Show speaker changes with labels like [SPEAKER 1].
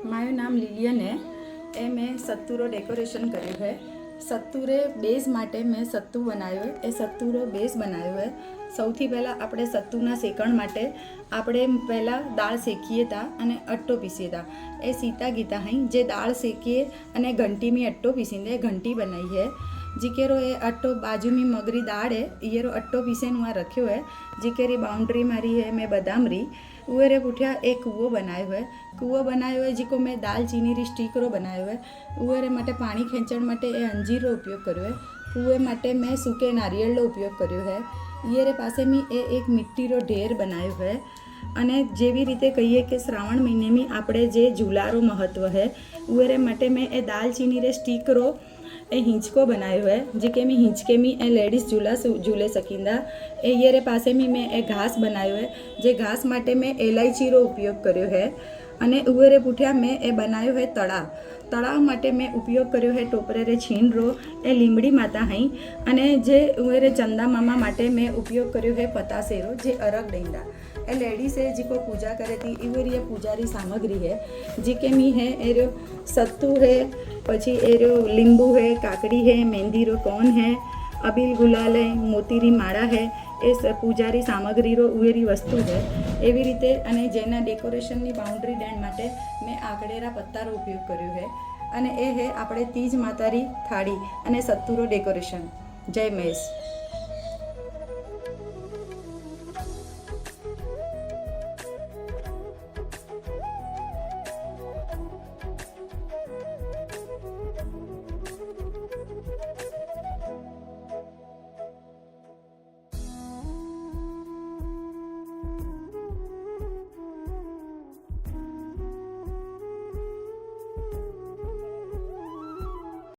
[SPEAKER 1] मारू नाम लिलियन है। ए मैं सत्तूरो डेकोरेशन कर्યું है। सत्तूरे बेज माटे मैं सत्तू बनाव्यो है। ए सत्तूरो बेज बनाव्यो है। સૌથી પહેલાં આપણે સત્તુના શેકણ માટે આપણે પહેલાં દાળ શેકીએ તા અને અટ્ટો પીસીએ તા। એ સીતા ગીતા હઈ જે દાળ શેકીએ અને ઘંટી में अट्टो पीसींदे घंटी बनाई है। जिकेरो ए अट्टो बाजू में मगरी दाड़ है येरो अट्टो पीसेन वहाँ रखियो है। जिकेरी बाउंड्री मारी है मैं बदाम री उरे पुठिया एक कुओ बनायो है। कुओ बनायो है जिको मैं दाल चीनी री स्टीकरो बनायो है। उरे माटे पानी खेंचण माटे ए अंजीरो उपयोग कर्यो है। कुए माटे मैं सूके नारिયેળનો उपयोग कर्यो है। ये रे पासे में एक मिट्टी रो ढेर बनायो है। अने जेवी रीते कहीए कि श्रावण महीने में आपणे जे झूलारो महत्व है उरे माटे में ए दाल चीनी रे स्टीकरो ए हिंचको बनायो है। जेके में हिंचके में ए लेडीज झूले सकींदा। ए ये रे पासे में मैं ए घास बनायो है। जे घास माटे में एलायची रो उपयोग कर्यो है। अने उरे पुठिया में ए बनायो है तळाव। तळाव माटे में उपयोग कर्यो है टोपरे रे छीन रो ए लीमड़ी माता हई। अने जे उरे चंदा मामा माटे में उपयोग कर्यो है पतासेरो जे अरग डेंदा। ए लेडीज है जिको पूजा करे थी इवेरी पूजारी सामग्री है। जिके मी है एरो सत्तू है पछी एरो लींबू है काकड़ी है मेहंदी रो कोन है अबील गुलाल है मोतीरी माड़ा है। ए पूजारी सामग्री रो उवेरी वस्तु है। एवी रीते अने जेना डेकोरेशन नी बाउंड्री डेंड माटे मैं आकड़ेरा पत्तारो उपयोग कर्यो है। अने ए है आपणे तीज मातारी थाળી અને સત્તુરો डेकोरेशन। जय महेश।